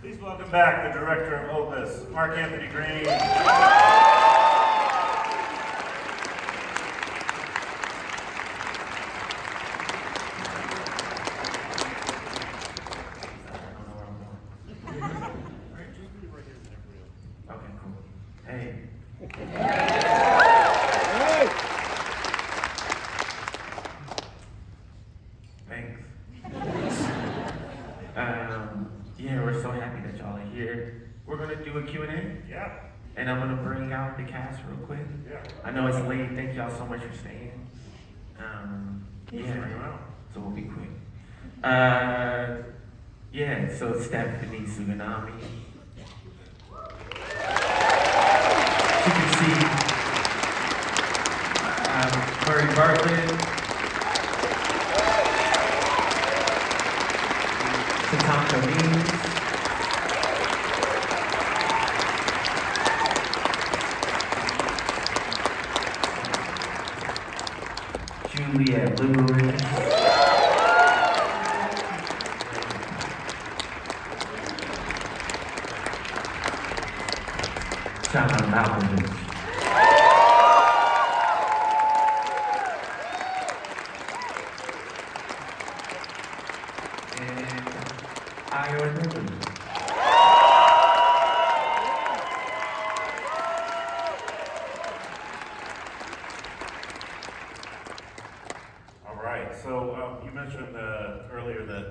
Please welcome back the director of Opus, Mark Anthony Green. Okay, cool. Hey. Thanks. Yeah, we're so happy that y'all are here. We're gonna do a Q&A. Yeah. And I'm gonna bring out the cast real quick. Yeah. I know it's late. Thank y'all so much for staying. Bring them out. So we'll be quick. Yeah, so Stephanie Suganami. You can see Bartlett. Tatanka. Juliette. Malkovich. And Ayo Edebiri. All right, so you mentioned earlier that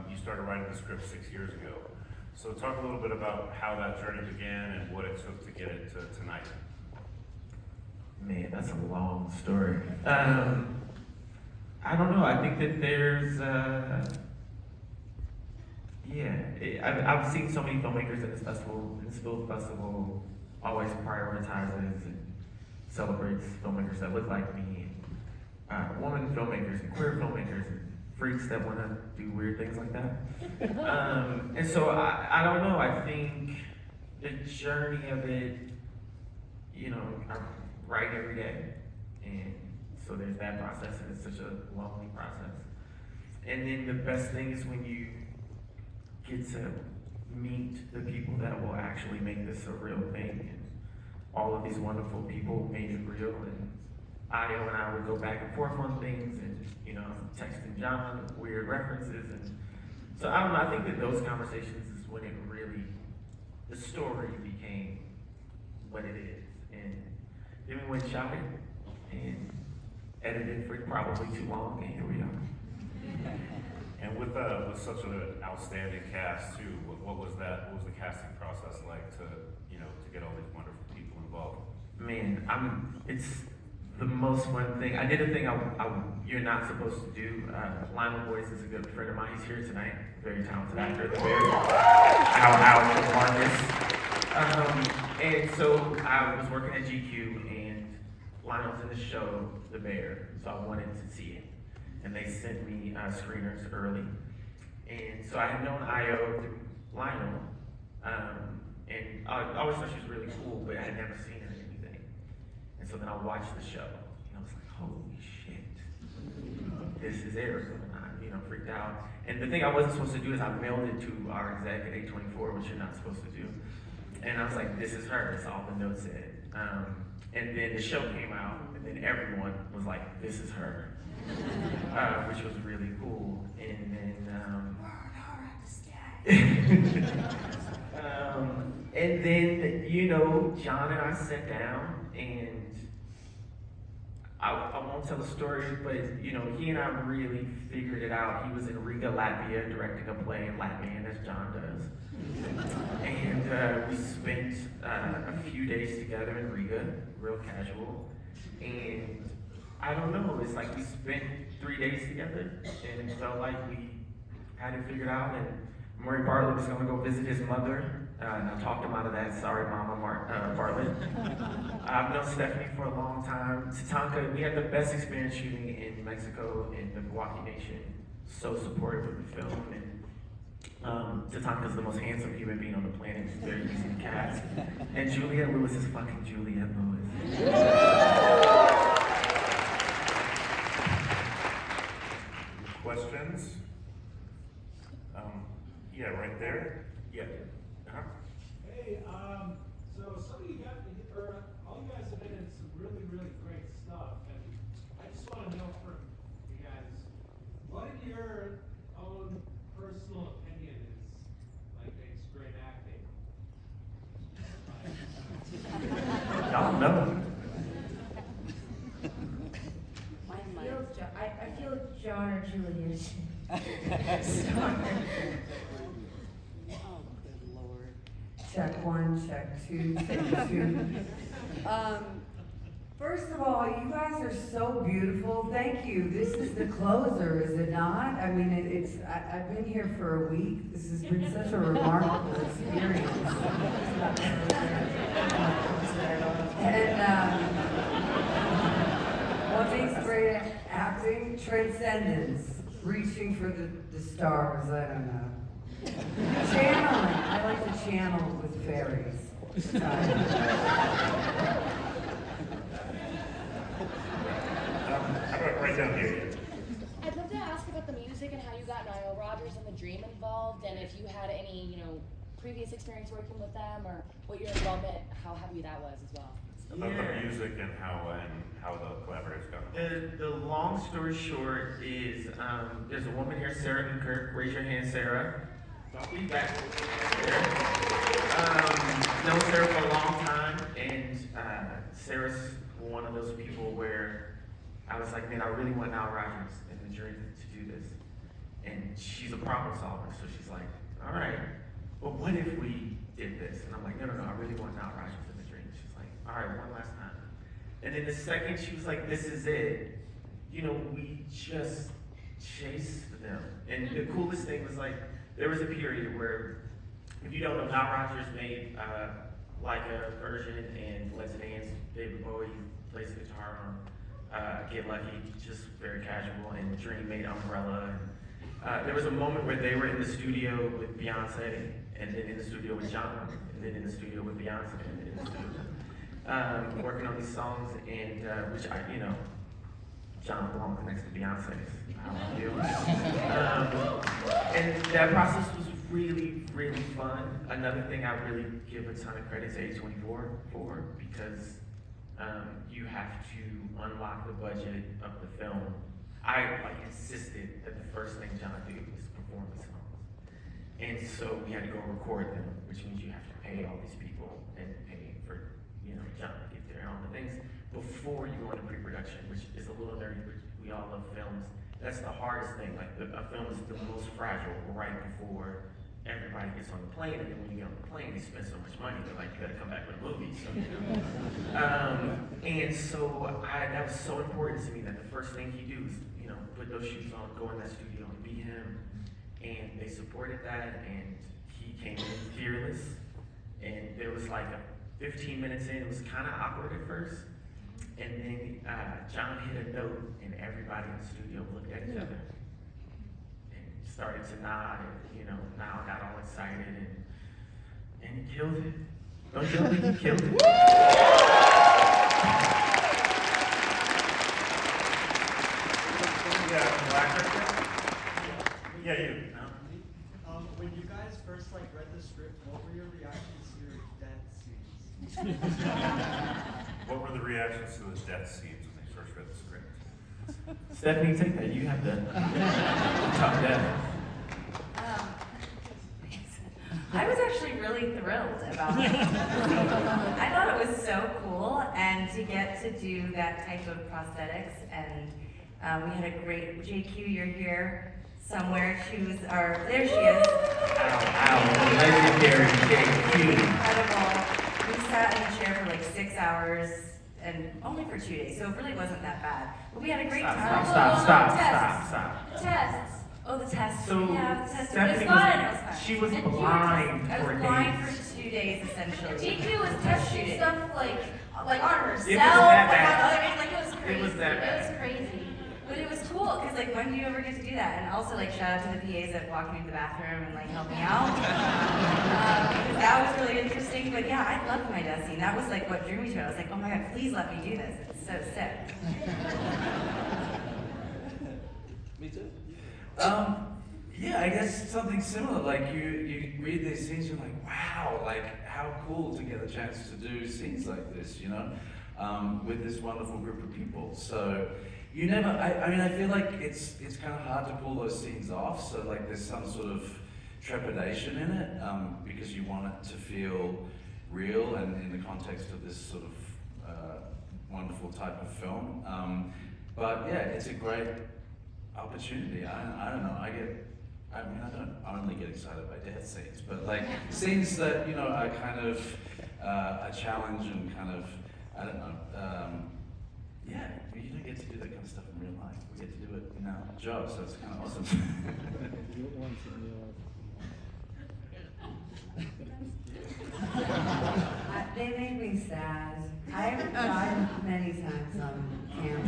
you started writing the script 6 years ago. So talk a little bit about how that journey began and what it took to get it to tonight. Man, that's a long story. I don't know. I think that there's, I've seen so many filmmakers at this festival. This film festival always prioritizes and celebrates filmmakers that look like me, women filmmakers and queer filmmakers and freaks that want to do weird things like that. And so I don't know. I think the journey of it, you know, I write every day, and so there's that process, and it's such a lonely process. And then the best thing is when you get to meet the people that will actually make this a real thing. And all of these wonderful people made it real, and Ayo and I would go back and forth on things, and you know, texting John weird references, and so I don't know. I think that those conversations is when it really, the story became what it is, and then we went shot it and edited for probably too long, and here we are. And with such an outstanding cast too, what was that? What was the casting process like to get all these wonderful people involved? Man, it's the most fun thing. I did a thing you're not supposed to do. Lionel Boyce is a good friend of mine. He's here tonight. Very talented actor. The very out of Marcus. And so I was working at GQ, and Lionel's in the show, The Bear. So I wanted to see it, and they sent me screeners early. And so I had known Ayo through Lionel, and I always thought she was really cool, but I had never seen her in anything. And so then I watched the show, and I was like, holy shit, this is Erica. And I, freaked out. And the thing I wasn't supposed to do is I mailed it to our exec at 824, which you're not supposed to do. And I was like, this is her, that's all the notes said. And then the show came out, and then everyone was like, this is her, which was really cool. And then, and then, John and I sat down, and I won't tell the story, but he and I really figured it out. He was in Riga, Latvia, directing a play in Latvian, as John does. And we spent a few days together in Riga, real casual. And I don't know, it's like we spent 3 days together, and it felt like we had it figured out. And Murray Bartlett was gonna go visit his mother, and I talked him out of that. Sorry, Mama Bartlett. I've known Stephanie for a long time. Tatanka, we had the best experience shooting in Mexico, in the Milwaukee Nation. So supportive of the film. And Tatanka's the most handsome human being on the planet. It's very easy to cast. And Juliette Lewis is fucking Juliette Lewis. Questions? Yeah, right there. Yeah. Uh-huh. Hey, so some of you guys, or all you guys have been in some really, really great stuff, and I just want to know from you guys, what in your own personal opinion is, like, makes great acting? Y'all know. I feel John or Juliette. Oh, good Lord. Check one, check two, check two. First of all, you guys are so beautiful. Thank you. This is the closer, is it not? I mean, I've been here for a week. This has been such a remarkable experience. And what makes great acting? Transcendence. Reaching for the stars, I don't know. Channeling. I like to channel with fairies. How about right down here? I'd love to ask about the music and how you got Niall Rodgers and The Dream involved, and if you had any, previous experience working with them, or what your involvement, how happy that was as well. About the music and how the collaborator's gone. The long story short is there's a woman here, Sarah Newkirk. Raise your hand, Sarah. Don't be back there. Known Sarah for a long time, and Sarah's one of those people where I was like, man, I really want Nile Rodgers in The Dream to do this. And she's a problem solver, so she's like, all right, well, what if we did this? And I'm like, no, I really want Nile Rodgers in The Dream. She's like, all right, one last time. And then the second she was like, this is it, we just chased them. And the coolest thing was like, there was a period where, if you don't know, Nile Rodgers made like a version and Let's Dance. David Bowie plays the guitar on Get Lucky, just very casual. And Dream made Umbrella. And, there was a moment where they were in the studio with Beyonce, and then in the studio with John, and then in the studio with Beyonce, and then in the studio, working on these songs, and which John belongs next to Beyonce. How I feel. And that process was really, really fun. Another thing I really give a ton of credit to A24 for, because you have to unlock the budget of the film. I insisted that the first thing John did was perform the songs. And so we had to go record them, which means you have to pay all these people and pay for, John to get there and all the things before you go into pre-production, which is a little nerdy, but we all love films. That's the hardest thing. Like, a film is the most fragile right before everybody gets on the plane, and then when you get on the plane, they spend so much money. They're like, you gotta come back with a movie. So, and so that was so important to me that the first thing he do is, put those shoes on, go in that studio and be him. And they supported that, and he came in fearless. And there was like 15 minutes in, it was kind of awkward at first. And then John hit a note, and everybody in the studio looked at each other and started to nod, and Niall got all excited, and he killed it. Don't you think he killed it? Yeah, black right there? Yeah, you. When you guys first read the script, what were your reactions to your death scenes? What were the reactions to the death scenes when they first read the script? Stephanie, take that. You have the top death. I was actually really thrilled about it. I thought it was so cool, and to get to do that type of prosthetics, and we had a great, JQ, you're here somewhere. There she is. Ow, legendary JQ. Incredible. We sat in the chair for 6 hours, and only for 2 days, so it really wasn't that bad. But we had a great time. Stop. Tests. Oh, the tests. So, yeah, the tests. It Stephanie was fun. It was fun. she was blind I for was blind days. for 2 days, essentially. JQ was testing stuff like on herself. It was that like, bad. it was crazy. It was that bad. It was crazy. But it was cool, because when do you ever get to do that? And also shout out to the PAs that walked me to the bathroom and helped me out. That was really interesting. But yeah, I loved my death scene. That was what drew me to it. I was like, oh my God, please let me do this. It's so sick. Me too. Yeah, I guess something similar. Like you read these scenes, you're like, wow, like how cool to get a chance to do scenes like this, you know, with this wonderful group of people. So you never. I mean, I feel like it's kind of hard to pull those scenes off. So like there's some sort of trepidation in it because you want it to feel real and in the context of this sort of wonderful type of film. But yeah, it's a great opportunity. I don't know. I don't only get excited by death scenes, but like scenes that, you know, are kind of a challenge and kind of, I don't know, yeah, you don't get to do that kind of stuff in real life. We get to do it in our job, so it's kind of awesome. They make me sad. I've cried many times on camera.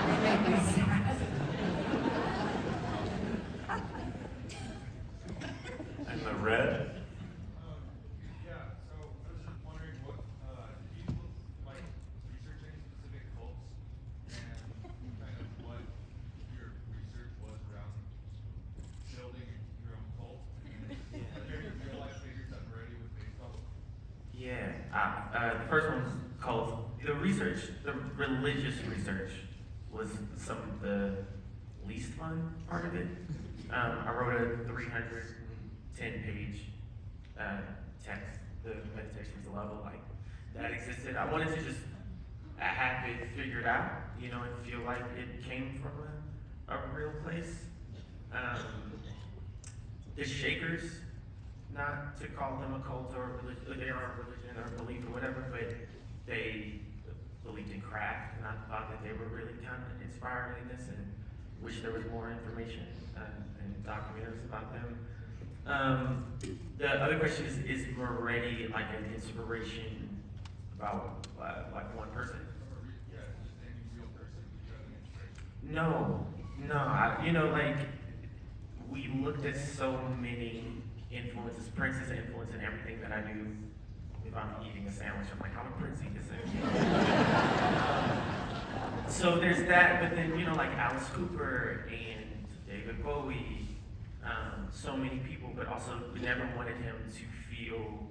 They make me sad. And the red? Yeah, so I was just wondering what, did you like research any specific cults and kind of what your research was around building your own cult? And are there any real life figures that were already with baseball? Yeah, the first one's called, the religious research was some of the least fun part of it. I wrote a 310-page text, the Meditations of Love, like, that existed. I wanted to just have it figured out, you know, and feel like it came from a real place. The Shakers, not to call them a cult or a religion, they are a religion or a belief or whatever, but they believed in craft, and I thought that they were really kind of inspired in this and wish there was more information and documentaries about them. The other question is Moretti like an inspiration about like one person? Yeah, just any real person who got an inspiration. No, you know, like, we looked at so many influences. Prince is an influence in everything that I do. If I'm eating a sandwich, I'm like, how would Prince eat a sandwich? So there's that, but then, you know, like Alice Cooper and David Bowie, so many people, but also we never wanted him to feel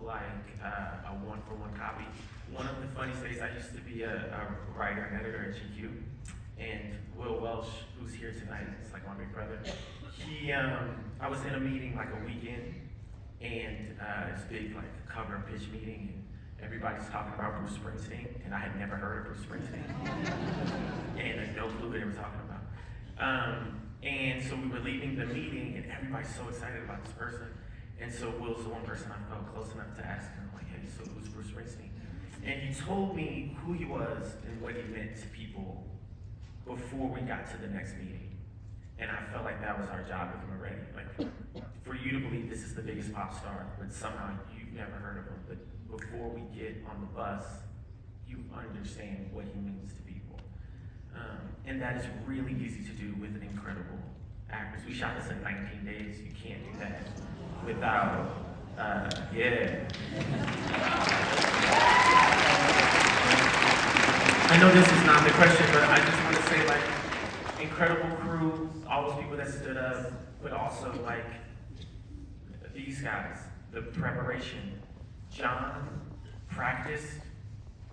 like a one-for-one copy. One of the funniest days, I used to be a writer and editor at GQ, and Will Welsh, who's here tonight, it's like my big brother, I was in a meeting like a weekend, and it's big like cover and pitch meeting, and everybody's talking about Bruce Springsteen, and I had never heard of Bruce Springsteen, and I had no clue what they were talking about. And so we were leaving the meeting, and everybody's so excited about this person, and so Will's the one person I felt close enough to ask him, like, hey, so who's Bruce Springsteen? And he told me who he was and what he meant to people before we got to the next meeting. And I felt like that was our job with him already. Like, for you to believe this is the biggest pop star, but somehow you've never heard of him, but before we get on the bus, you understand what he means to people. And that is really easy to do with incredible actors. We shot this in 19 days. You can't do that without, yeah. I know this is not the question, but I just want to say, like, incredible crew, all those people that stood up, but also, like, these guys, the preparation. John practiced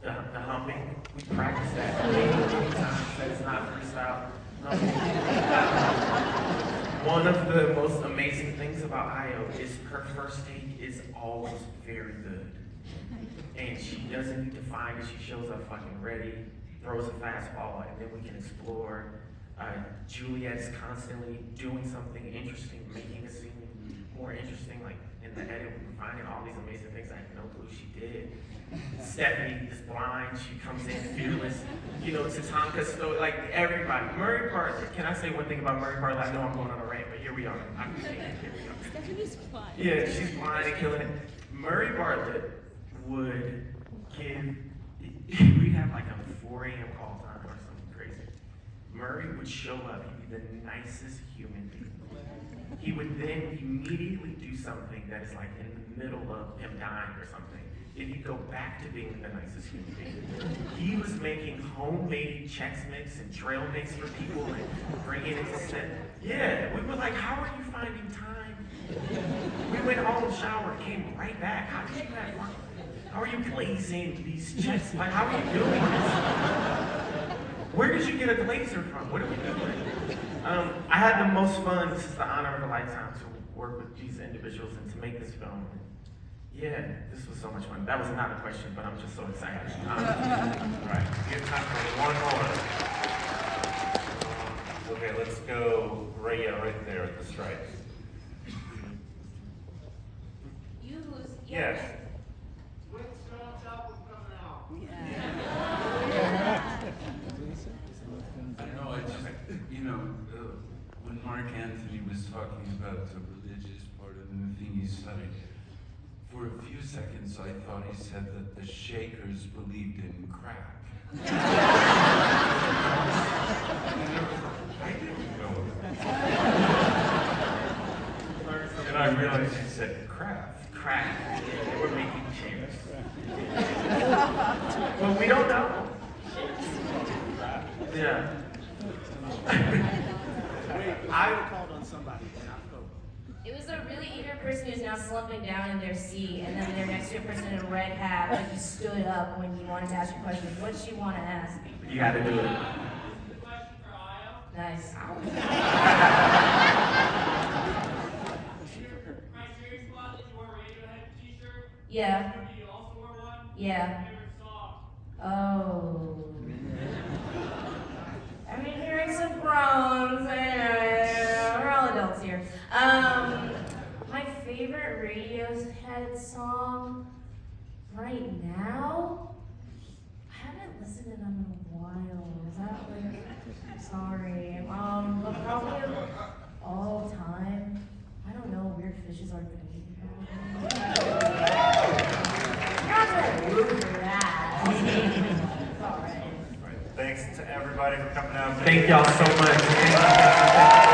the humping. We practiced that many times. That's not freestyle. One of the most amazing things about Ayo is her first take is always very good. And she doesn't need to find it. She shows up fucking ready, throws a fastball, and then we can explore. Juliette's constantly doing something interesting, making a scene more interesting. Like in the edit, we were finding all these amazing things I had no clue she did. Stephanie is blind. She comes in fearless. You know, Tatanka, like everybody. Murray Bartlett. Can I say one thing about Murray Bartlett? I know I'm going on a rant, but here we are. Stephanie's blind. Yeah, she's blind and killing it. Murray Bartlett would give, we'd have like a 4 a.m. call time or something crazy. Murray would show up, he'd be the nicest human being. He would then immediately do something that is like in the middle of him dying or something. did he go back to being the nicest human being. He was making homemade Chex Mix and trail mix for people and bringing it to set. Yeah, we were like, how are you finding time? We went home, showered, came right back. How did you have fun? How are you glazing these Chex? Like, how are you doing this? Where did you get a glazer from? What are we doing? I had the most fun. This is the honor of a lifetime to work with these individuals and to make this film. Yeah, this was so much fun. That was not a question, but I'm just so excited. All right, we have time for one more. Okay, let's go right there at the stripes. You who's Yes. I know, I just, you know, when Mark Anthony was talking about the religious part of the thing he studied, for a few seconds I thought he said that the Shakers believed in crack. I didn't know that. And I realized he said craft. Crack. They were making chairs. Well, we don't know. Yeah. I called on somebody, and I felt. It was a really eager person who's now slumping down in their seat, and then they're next to a person in a red hat that just stood up when you wanted to ask your question. What did you want to ask? You gotta do it. The question for Ayo. Nice. My series spot that you wore a Radiohead t-shirt. Yeah. You also wore one. Yeah. Favorite song. Oh. I've been hearing some groans. We're all adults here. My favorite Radiohead song right now? I haven't listened to them in a while. Is that like? Sorry. But probably of all time. I don't know. Weird Fishes Are Good. Not that rude for that. It's all right. Thanks to everybody for coming out. Thank y'all so much.